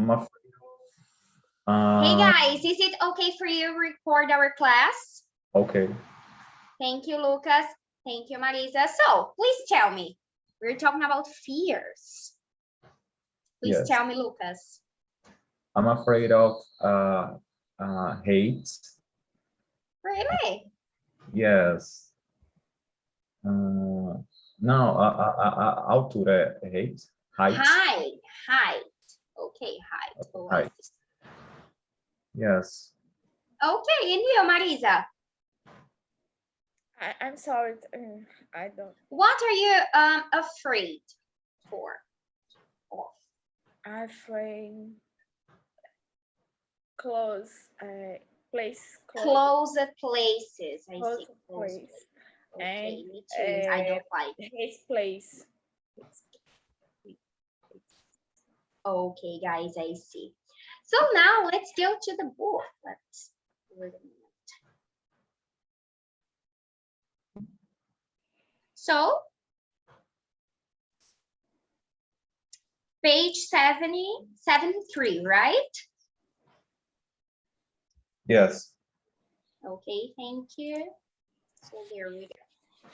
I'm afraid. Hey Uh, guys, is it okay for you to record our class? okay. Thank you, Lucas. Thank you, Marisa. So please tell me, we're talking about fears. Please Yes. tell me, Lucas. I'm afraid of hate. Really? Yes. No, altura, hate, height. Height. Okay, height. Oh, I Height. see. Yes. Okay, and you, Marisa? I'm sorry, I don't. What are you afraid for? Of? I'm afraid close place. Closed places. I Close see. place. Okay, And me too. I don't like. his place. Okay, guys, I see. So now let's go to the book. Let's wait a minute. So page 73, right? Yes. Okay, thank you. So there we go.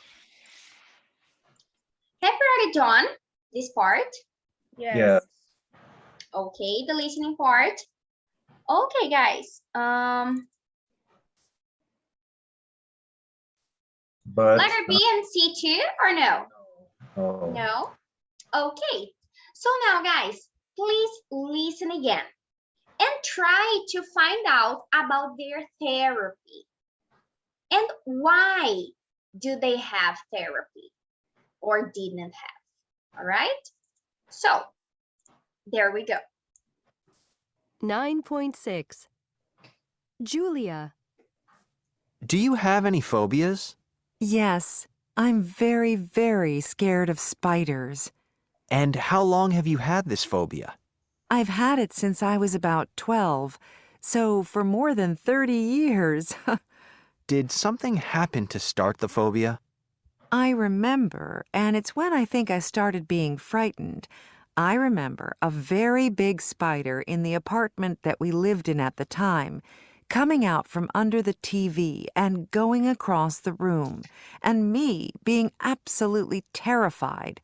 Have you already done this part? Yes. Yes. Okay, the listening part. Okay, guys. But Letter B and C too, or no? no. No? Okay. So now, guys, please listen again and try to find out about their therapy. And why do they have therapy or didn't have? All right? So, there we go. 9.6. Julia. Do you have any phobias? Yes, I'm very, very scared of spiders. And how long have you had this phobia? I've had it since I was about 12, so for more than 30 years. Did something happen to start the phobia? I remember, and it's when I think I started being frightened. I remember a very big spider in the apartment that we lived in at the time, coming out from under the TV and going across the room, and me being absolutely terrified.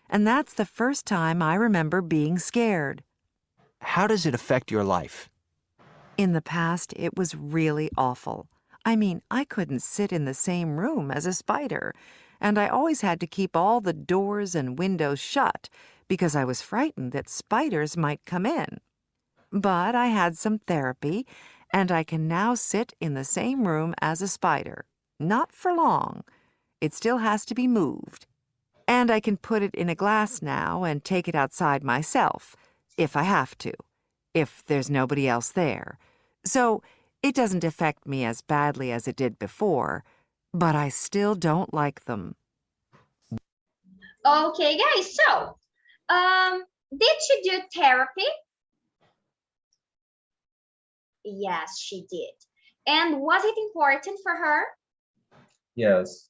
And that's the first time I remember being scared. How does it affect your life? In the past, it was really awful. I mean, I couldn't sit in the same room as a spider, and I always had to keep all the doors and windows shut because I was frightened that spiders might come in. But I had some therapy, and I can now sit in the same room as a spider. Not for long. It still has to be moved. And I can put it in a glass now and take it outside myself, if I have to, if there's nobody else there. So it doesn't affect me as badly as it did before, but I still don't like them. Okay, guys, so did she do therapy? Yes, she did. And was it important for her? Yes.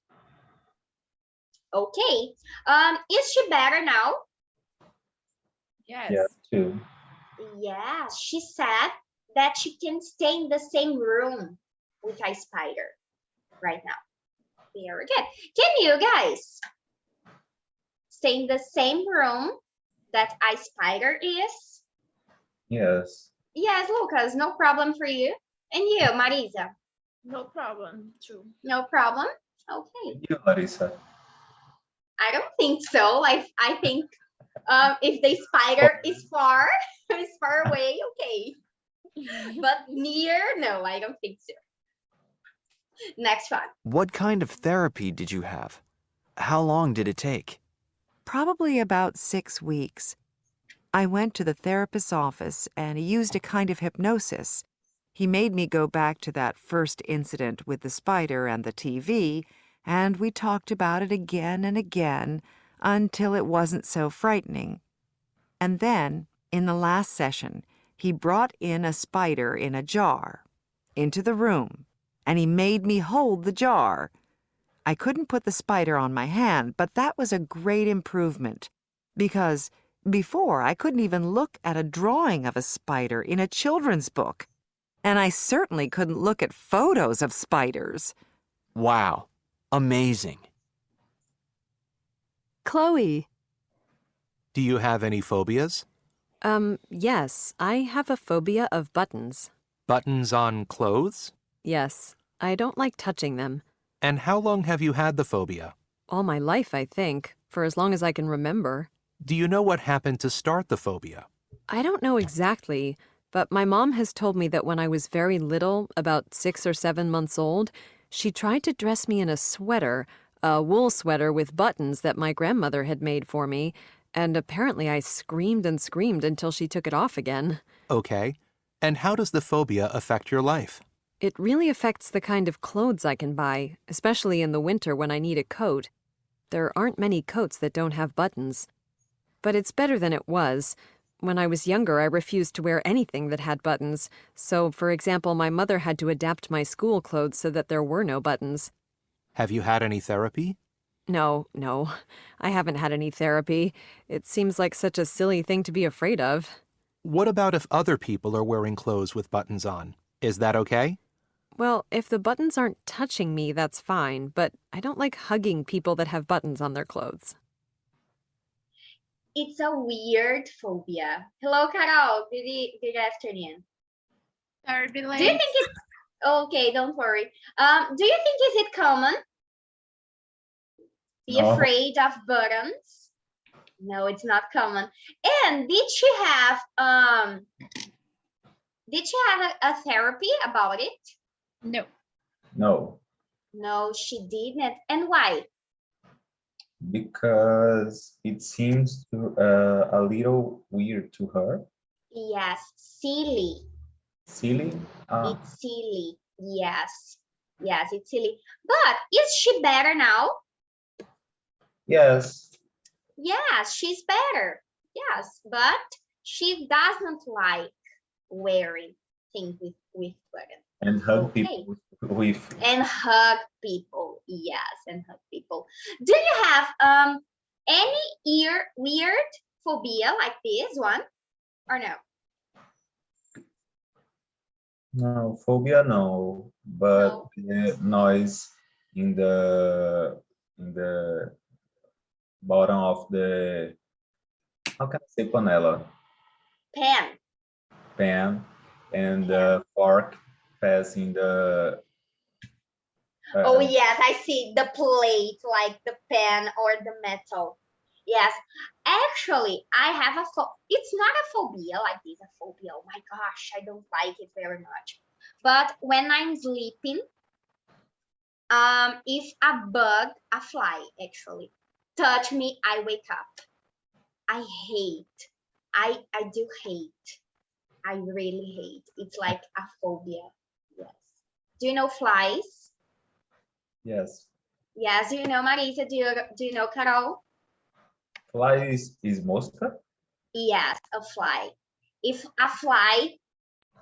Okay. Is she better now? Yes. Yes, too. Yes, she said that she can stay in the same room with a spider right now. Very good. Can you guys stay in the same room that a spider is? Yes. Yes, Lucas, no problem for you. And you, Marisa? No problem, too. No problem? Okay. You, Larissa. I don't think so. I think if the spider is far away, okay. But near, no, I don't think so. Next one. What kind of therapy did you have? How long did it take? Probably about 6 weeks. I went to the therapist's office and he used a kind of hypnosis. He made me go back to that first incident with the spider and the TV, and we talked about it again and again until it wasn't so frightening. And then, in the last session, he brought in a spider in a jar into the room, and he made me hold the jar. I couldn't put the spider on my hand, but that was a great improvement because Before, I couldn't even look at a drawing of a spider in a children's book. And I certainly couldn't look at photos of spiders. Wow. Amazing. Chloe. Do you have any phobias? Yes, I have a phobia of buttons. Buttons on clothes? Yes, I don't like touching them. And how long have you had the phobia? All my life, I think, for as long as I can remember. Do you know what happened to start the phobia? I don't know exactly, but my mom has told me that when I was very little, about 6 or 7 months old, she tried to dress me in a sweater, a wool sweater with buttons that my grandmother had made for me, and apparently I screamed and screamed until she took it off again. Okay. And how does the phobia affect your life? It really affects the kind of clothes I can buy, especially in the winter when I need a coat. There aren't many coats that don't have buttons. But it's better than it was. When I was younger, I refused to wear anything that had buttons. So, for example, my mother had to adapt my school clothes so that there were no buttons. Have you had any therapy? No, I haven't had any therapy. It seems like such a silly thing to be afraid of. What about if other people are wearing clothes with buttons on? Is that okay? Well, if the buttons aren't touching me, that's fine, but I don't like hugging people that have buttons on their clothes. It's a weird phobia. Hello, Carol. Good afternoon. Sorry, be Do you late. think it's okay? Don't worry. Do you think is it common? Be No. afraid of buttons? No, it's not common. And did she have a therapy about it? No. No, No, she didn't. And why? because it seems a little weird to her. Yes, silly. Silly. It's silly. Yes. Yes, it's silly. But is she better now? Yes. Yes, she's better. Yes, but she doesn't like wearing things with buttons. And hug Okay. people with. And hug people. Yes, and hug people. Do you have any weird phobia like this one or no? No, phobia no, but the noise in the bottom of the, how can I say, panela, pan, and the fork passing the. Oh yes, I see the plate, like the pen or the metal. Yes, actually, I have a it's not a phobia like this, a phobia. Oh my gosh, I don't like it very much. But when I'm sleeping, if a fly actually touch me, I wake up. I hate. I do hate. I really hate. It's like a phobia. Yes. Do you know flies? Yes. Yes. Do you know Marisa? Do you know Carol? Fly is mosca? Yes, a fly. If a fly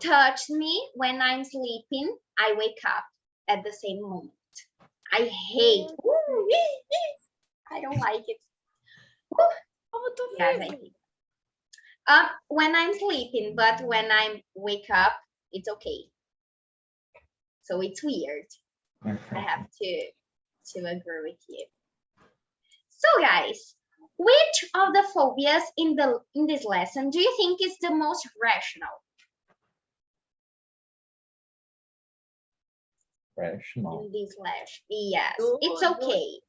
touched me when I'm sleeping, I wake up at the same moment. I hate. I don't like it. Como tu Yes, I vive? hate. When I'm sleeping, but when I wake up, it's okay. So it's weird. I have to agree with you. So guys, which of the phobias in this lesson do you think is the most rational? Rational. In this lesson? Yes, Do- it's do- okay.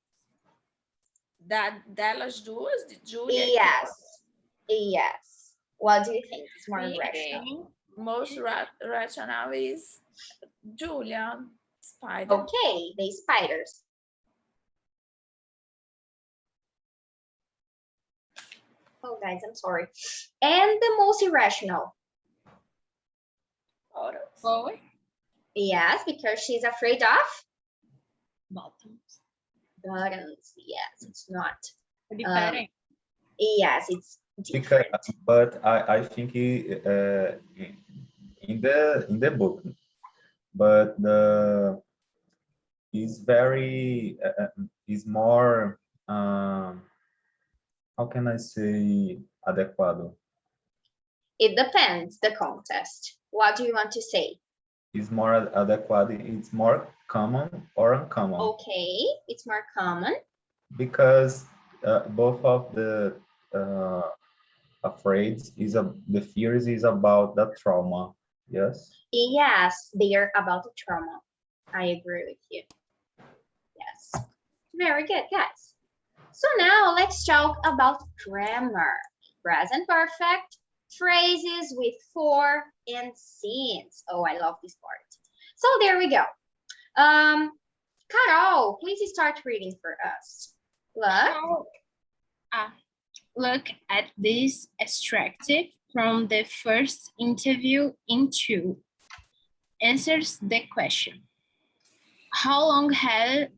Delas duas, de Julia. e Yes, yes. What do you think is more Thinking rational? most rational is Julia. Spider. Okay, the spiders. Oh, guys, I'm sorry. And the most irrational. Chloe. Yes, because she's afraid of Buttons. buttons. Yes, it's not. Diferente. Yes, it's Because, different. but I think in the book, but the is very is more how can I say, adequado? It depends, the contest. What do you want to say? Is more adequado, it's more common or uncommon? Okay, it's more common. Because both of the afraid the fears is about the trauma. Yes. Yes, they are about the trauma. I agree with you. Yes, very good, guys. So now let's talk about grammar. Present perfect, phrases with for and since. Oh, I love this part. So there we go. Carol, please start reading for us. Look. Look at this extract from the first interview in 2. Answers the question. How long have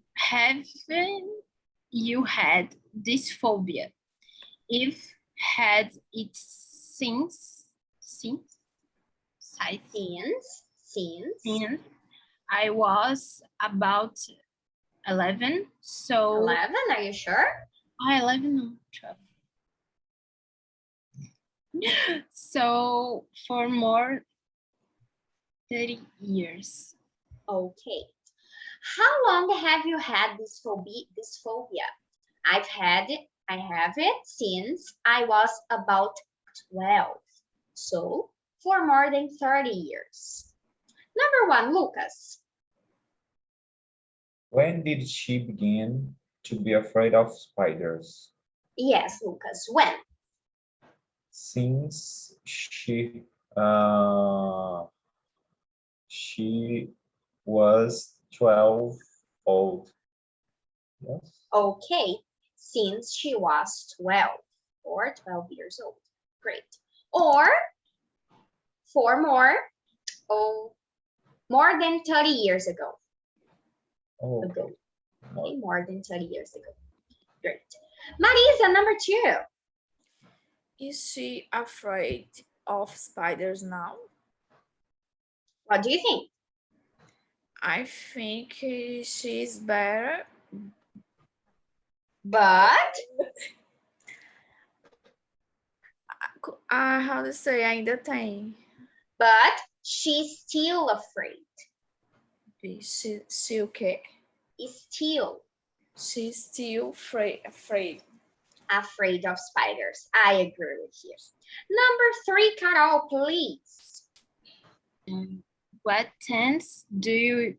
you had this phobia? If had it since I was about 11, so 11, are you sure? 11 or 12. So for more 30 years. Okay. How long have you had this phobia? I have it since I was about 12. So for more than 30 years. Number 1, Lucas. When did she begin to be afraid of spiders? Yes, Lucas, when? Since she was 12 old. Yes. Okay, since she was 12 or 12 years old. Great. Or for more than 30 years ago. Oh, okay. Okay, more than 30 years ago. Great. Marisa, number 2. Is she afraid of spiders now? What do you think? I think she's better. But how to say, ainda tem. But she's still afraid. She o quê? Still She's still afraid. Afraid of spiders. I agree with you. Number 3, Carol, please. What tense do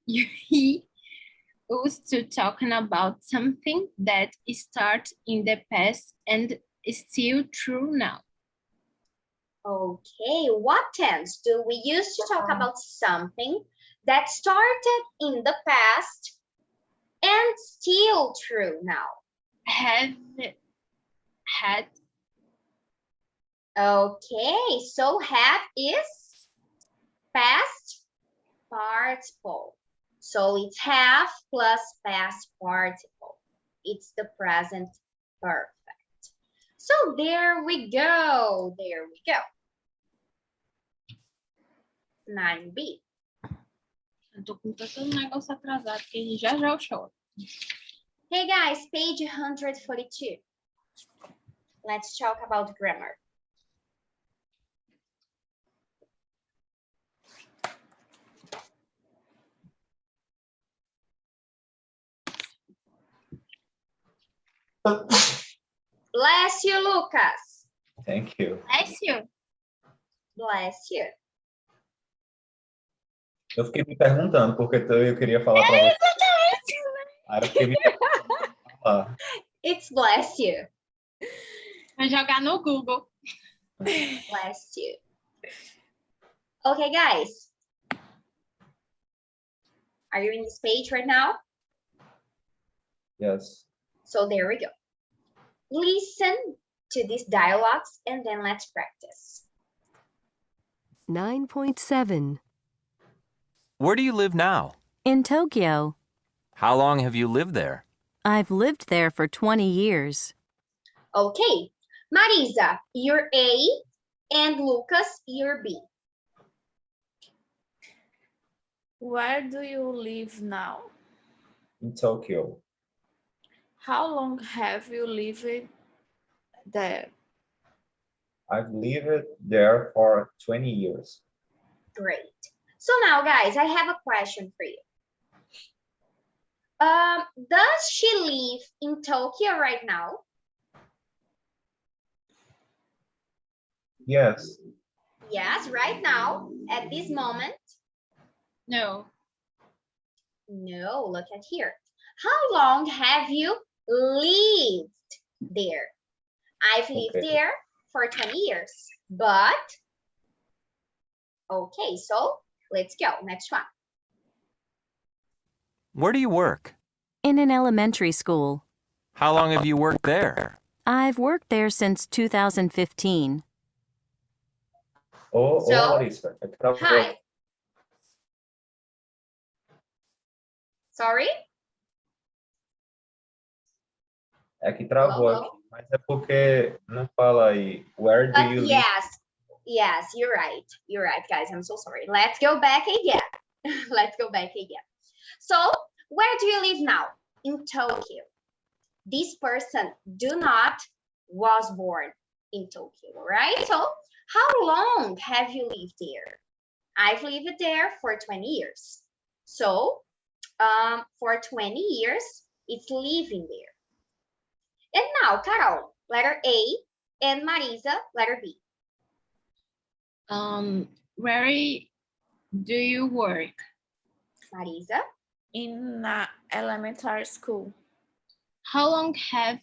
you use to talking about something that started in the past and is still true now? Okay, what tense do we use to talk about something that started in the past and still true now? Had. Okay, so have is past participle. So it's have plus past participle. It's the present perfect. So there we go. There we go. 9B. Eu tô com tanto negócio atrasado que já eu choro. Hey guys, page 142. Let's talk about grammar. Bless you, Lucas. Thank you. Bless you. Bless you. Eu fiquei me perguntando, porque eu queria falar para você. Aí eu fiquei me perguntando. It's bless you. Vai jogar no Google. Bless you. Okay, guys. Are you in this page right now? Yes. So there we go. Listen to these dialogues and then let's practice. 9.7. Where do you live now? In Tokyo. How long have you lived there? I've lived there for 20 years. Okay, Marisa, you're A, and Lucas, you're B. Where do you live now? In Tokyo. How long have you lived there? I've lived there for 20 years. Great. So now, guys, I have a question for you. Does she live in Tokyo right now? Yes. Yes, right now, at this moment? No. No, look at here. How long have you lived there? I've lived Okay. there for 20 years, but okay, so let's go. Next one. Where do you work? In an elementary school. How long have you worked there? I've worked there since 2015. Ô, So, Larissa, é que travou Hi. aqui. Sorry? É que travou Hello, aqui, mas é porque não fala aí. Where do you live? Yes, you're right. You're right, guys. I'm so sorry. Let's go back again. Let's go back again. So, where do you live now? In Tokyo. This person was born in Tokyo, right? So, how long have you lived there? I've lived there for 20 years. So, for 20 years, it's living there. And now, Carol, letter A, and Marisa, letter B. Where do you work? Marisa, In elementary school. How long have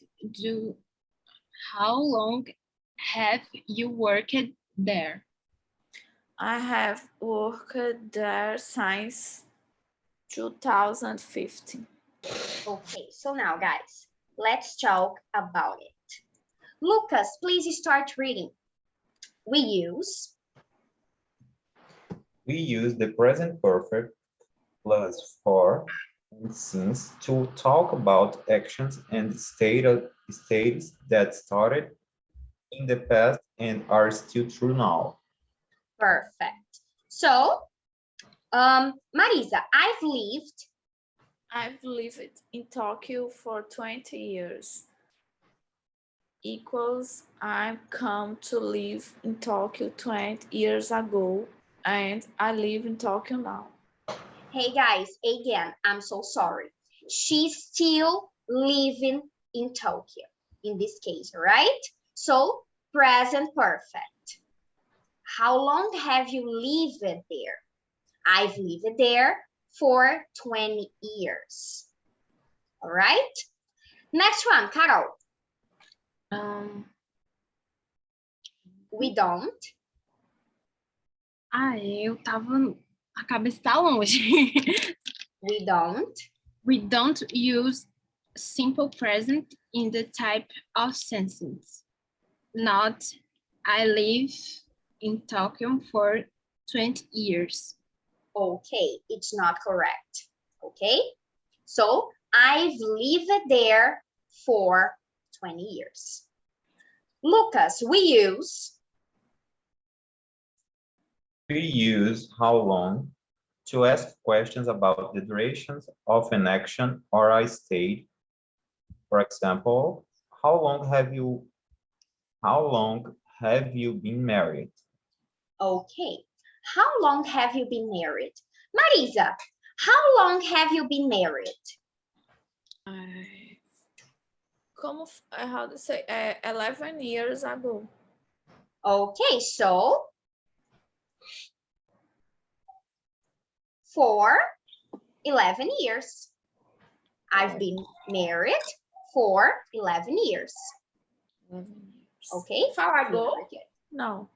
you worked there? I have worked there since 2015. okay, so now, guys, let's talk about it. Lucas, please start reading. We use the present perfect plus for and since to talk about actions and states that started in the past and are still true now. perfect. So, Marisa, I've lived in Tokyo for 20 years. Equals I come to live in Tokyo 20 years ago and I live in Tokyo now. Hey guys, again, I'm so sorry. She's still living in Tokyo in this case, right? So, present perfect. How long have you lived there? I've lived there for 20 years. All right? Next one, Carol. We don't. A cabeça tá longe. We don't. We don't use simple present in the type of sentence. Not, I live in Tokyo for 20 years. Okay, it's not correct. Okay? So, I've lived there for 20 years. Lucas, we use how long to ask questions about the durations of an action or a state. For example, how long have you been married? Okay. How long have you been married? Marisa, how long have you been married? How to say, 11 years ago. Okay, so for 11 years. I've been married for 11 years. 11 years. Okay? Far ago? Very good. No.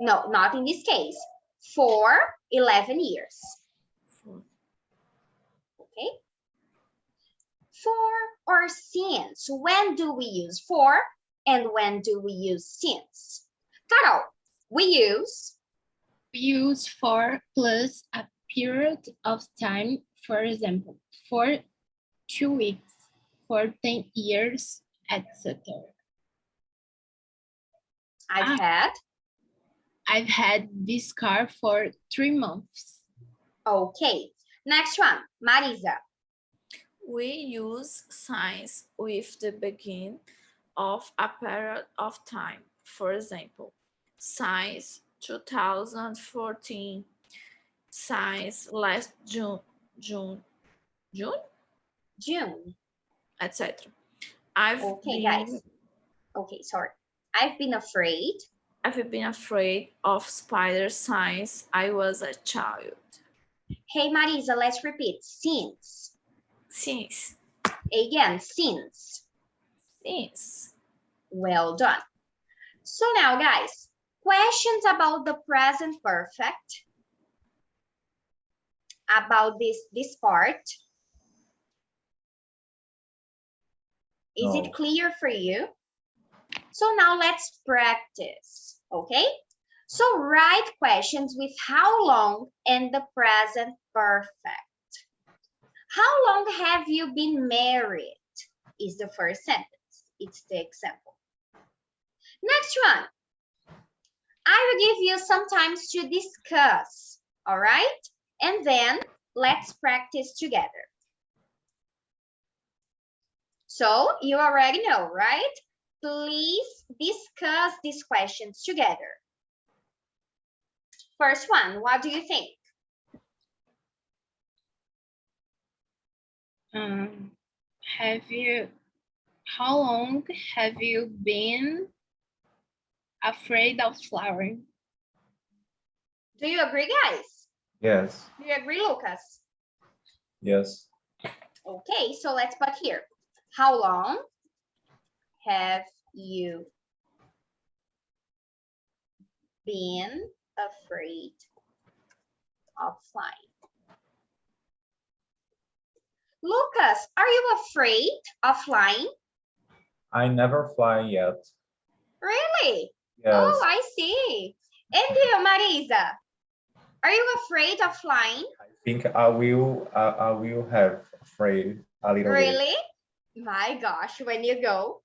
No, not in this case. For 11 years. Okay? For or since. When do we use for and when do we use since? Carol, we use for plus a period of time, for example, for 2 weeks, for 10 years, etc. I've had this car for 3 months. Okay. Next one, Marisa. We use signs with the begin of a period of time. For example, since 2014, since last June, June. etc. I've Okay, been guys. Okay, sorry. I've been afraid. I've been afraid of spiders since I was a child. Hey, Marisa, let's repeat. Since. Since. Again, since. Since. Well done. So now, guys, questions about the present perfect, about this part. Is No. it clear for you? So now let's practice, okay? So write questions with how long and the present perfect. How long have you been married? Is the first sentence. It's the example. Next one. I will give you some time to discuss, all right? And then let's practice together. So you already know, right? Please discuss these questions together. First one, what do you think? How long have you been afraid of flowering? Do you agree, guys? Yes. Do you agree, Lucas? Yes. Okay, so let's put here. How long have you been afraid of flying? Lucas, are you afraid of flying? I never fly yet. Really? Yes. Oh, I see. And you, Marisa, are you afraid of flying? I think I will have afraid a little bit. Really? My gosh, when you go.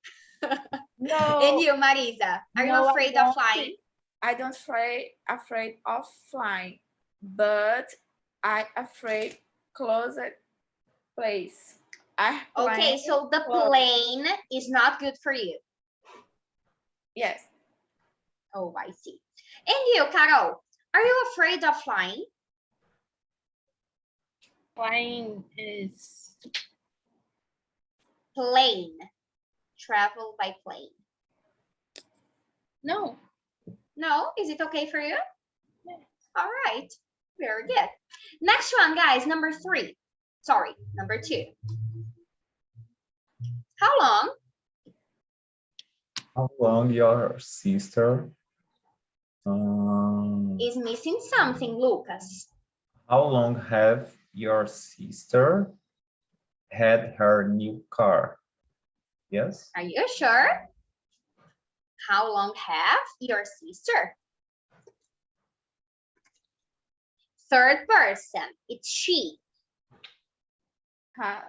No. And you, Marisa, are you No, afraid of flying? I don't afraid of flying, but I afraid closer place. Okay, so the plane is not good for you. Yes. Oh, I see. And you, Carol, are you afraid of flying? Flying is Plane. Travel by plane. no. No? Is it okay for you? Yes. All right. Very good. Next one, guys, number 3. Sorry, number 2. How long? How long your sister? Is missing something, Lucas. How long have your sister had her new car? Yes. Are you sure? How long have your sister? Third person, it's she. How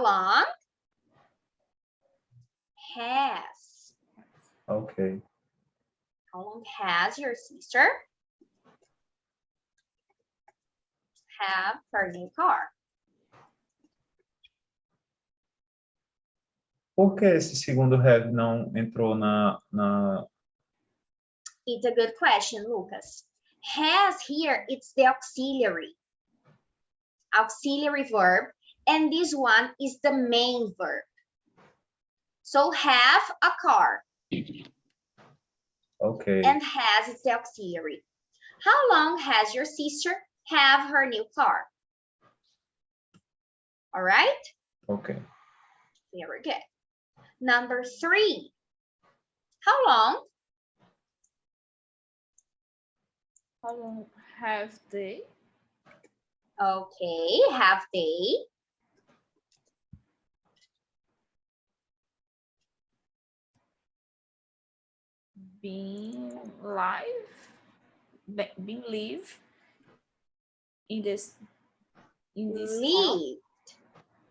long has? Okay. How long has your sister have her new car? Por que esse segundo have não entrou na It's a good question, Lucas. Has here, it's the auxiliary verb, and this one is the main verb. So have a car. Okay. And has is the auxiliary. How long has your sister have her new car? All right? Okay. Very good. Number 3. How long? How long have they? Okay, have they? Been live in this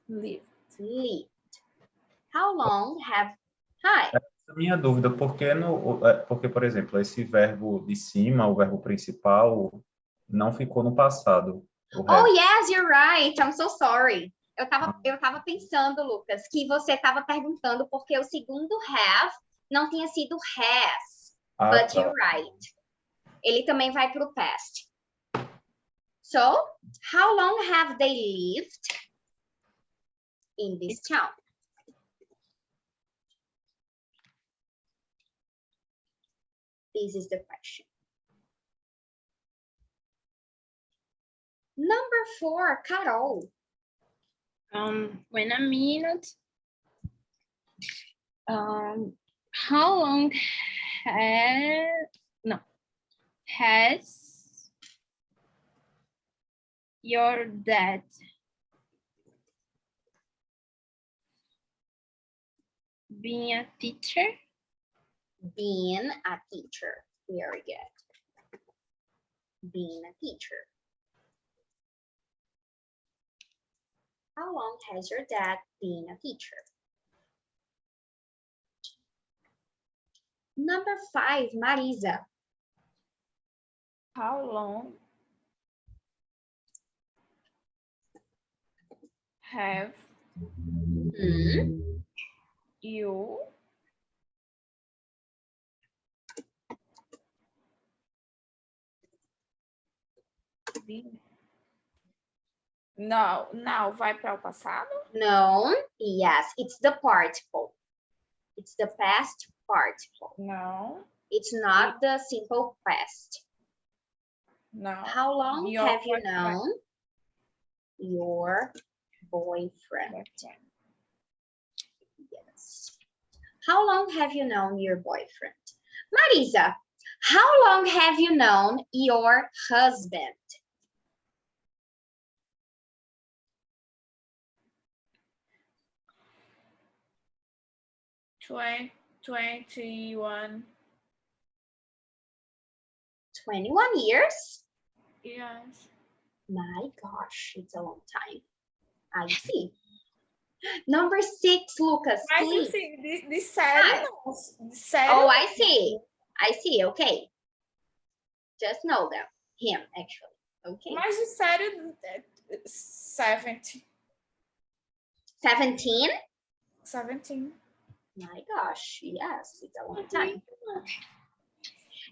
Lived. How long have? Hi. Essa é a minha dúvida, porque, por exemplo, esse verbo de cima, o verbo principal, não ficou no passado. Oh, yes, you're right. I'm so sorry. Eu tava pensando, Lucas, que você tava perguntando porque o segundo have não tinha sido has. But tá. you're right. Ele também vai para o past. So, how long have they lived in this town? This is the question. Number 4, Carol. Wait a minute. How long has your dad been a teacher? Being a teacher. Very good. Being a teacher. How long has your dad been a teacher? Number 5, Marisa. How long have you been? Não, vai para o passado? No, yes, it's the participle. It's the past participle. Não, It's not the simple past. não. How long Your have you boyfriend. known your boyfriend? Yes. How long have you known your boyfriend? Marisa, how long have you known your husband? Twen- 21 21 years? years. My gosh, it's a long time. I see. Number 6, Lucas, Mas please. assim, de série não. De série Oh, I see. I see, okay. Just know them. Him, actually. Okay. Mas de série 70. 17? 17. My gosh, yes, it's a long time.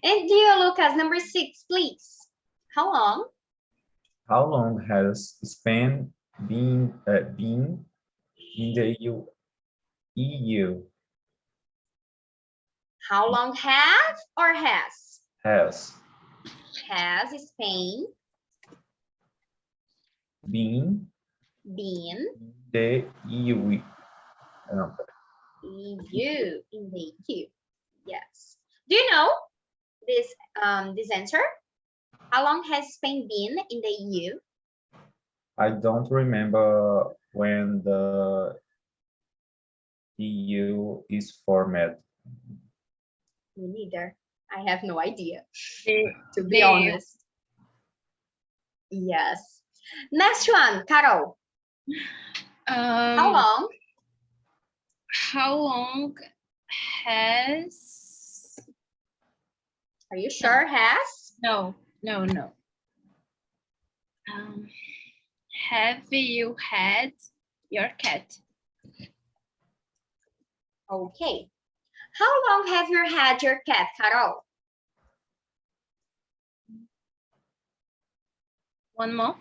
And dear Lucas, number 6, please. How long? How long has Spain been in the EU? How long have or has? Has Has Spain been been in the EU? EU, in the EU? Yes. Do you know this answer? How long has Spain been in the EU? I don't remember when the EU is formed. Me neither. I have no idea, The- to be the- honest. Yes. Next one, Carol. How long? How long has Are you sure has? no. Have you had your cat? Okay. How long have you had your cat, Carol? 1 month?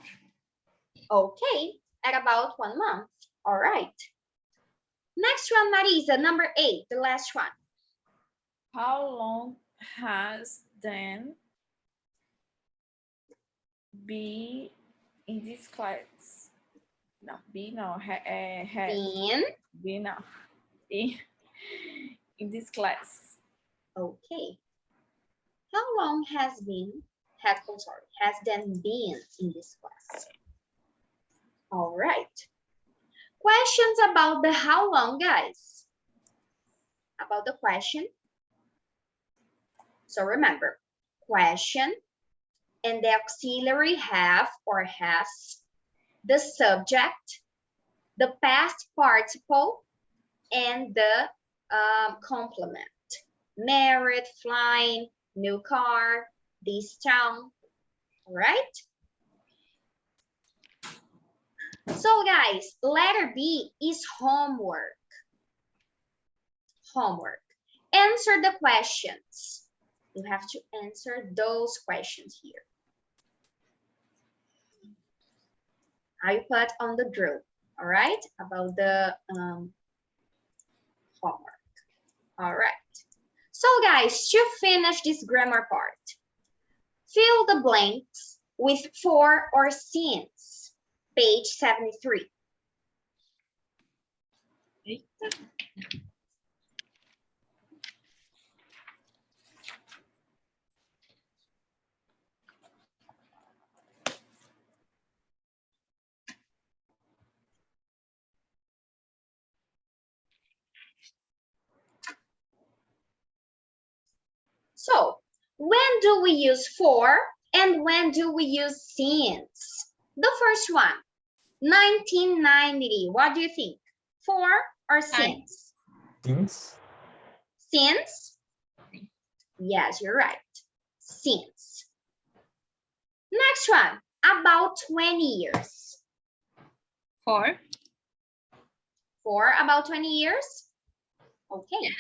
Okay, at about 1 month. All right. Next one, Marisa, number 8, the last one. How long has Dan been in this class? No, be no, had Been. be no. In this class. Okay. How long has Dan been in this class? All right. Questions about the how long, guys? About the question. So remember, question and the auxiliary have or has, the subject, the past participle, and the complement. Married, flying, new car, this town. All right? So guys, letter B is homework. Homework. Answer the questions. You have to answer those questions here. I put on the group, all right, about the homework. All right. So guys, to finish this grammar part, fill the blanks with for or since. Page 73. So, when do we use for and when do we use since? The first one, 1990. What do you think? For or since? Since. Since? Yes, you're right. Since. Next one, about 20 years. For. For about 20 years? Okay.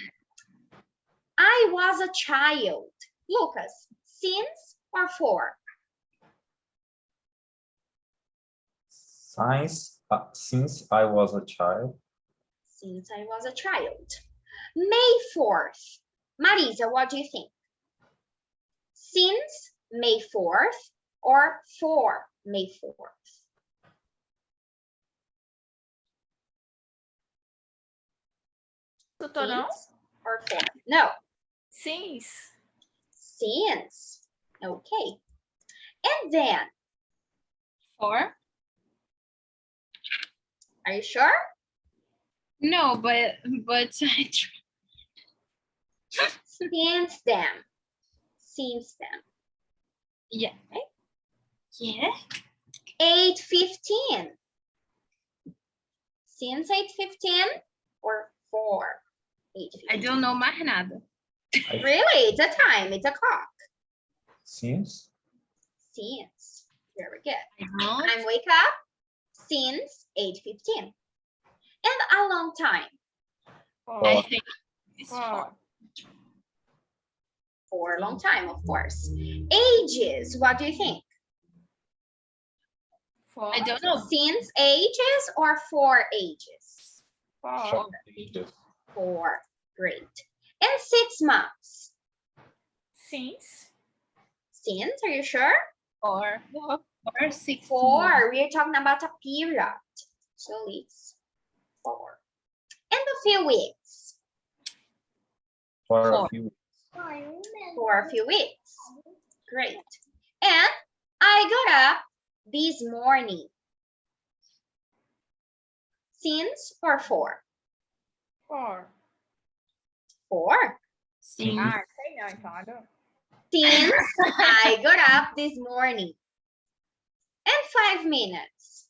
I was a child. Lucas, since or for? Since I was a child. Since I was a child. May 4th. Marisa, what do you think? Since May 4th or for May 4th? Tutorão? Since or for? No. Since. Since. Okay. And then, For. are you sure? No, but Since then. Since then. yeah. Yeah. 8:15. Since 8:15 or for 8:15? I don't know mais nada. Really? It's a time. It's a clock. Since. Since. Very good. Não. Time wake up since 8:15. And a long time. I think it's For. For a long time, of course. Ages. What do you think? For. I don't know. Since ages or for ages? For. For. Great. And 6 months. Since. Since, are you sure? Or 6 For. We are talking about a period. So it's for. And a few weeks. For a For. few. For a few weeks. Great. And I got up this morning. Since or for? For. For. Sim. sei não, então. Since I got up this morning. And 5 minutes.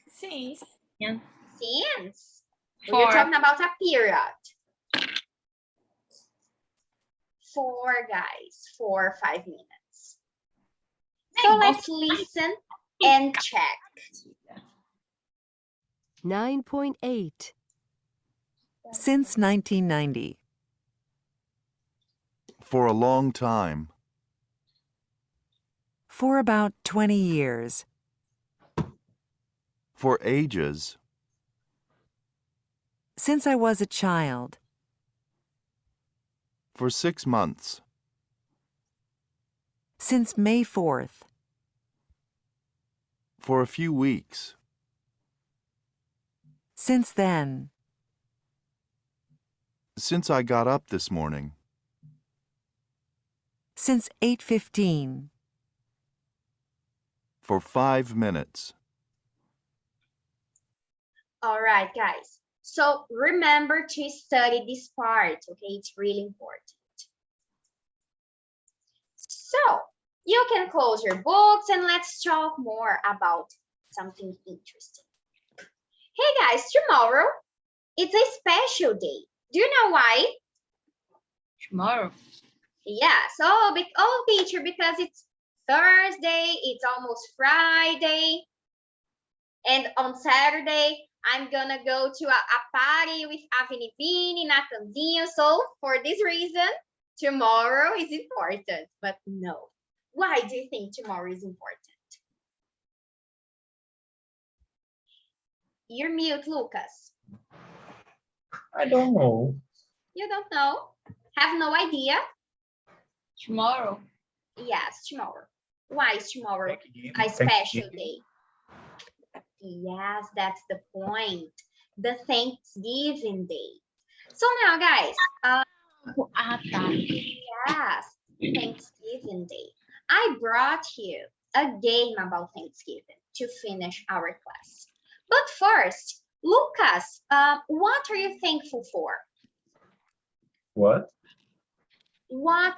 Since. Since. For. We're talking about a period. For, guys, for 5 minutes. So let's listen and check. 9.8. Since 1990. For a long time. For about 20 years. For ages. Since I was a child. For 6 months. Since May 4th. For a few weeks. Since then. Since I got up this morning. Since 8:15. For 5 minutes. All right, guys. So remember to study this part, okay? It's really important. So you can close your books and let's talk more about something interesting. Hey guys, tomorrow it's a special day. Do you know why? Tomorrow. Yes, oh teacher, because it's Thursday, it's almost Friday. And on Saturday, I'm gonna go to a party with Avenivini, Natanzinho. So for this reason, tomorrow is important. But no, why do you think tomorrow is important? You're mute, Lucas. I don't know. You don't know? Have no idea? Tomorrow. Yes, tomorrow. Why is tomorrow a Thanksgiving. special day? Yes, that's the point. The Thanksgiving Day. So now, guys, Ah, tá. yes, Thanksgiving Day. I brought you a game about Thanksgiving to finish our class. But first, Lucas, what are you thankful for? What? What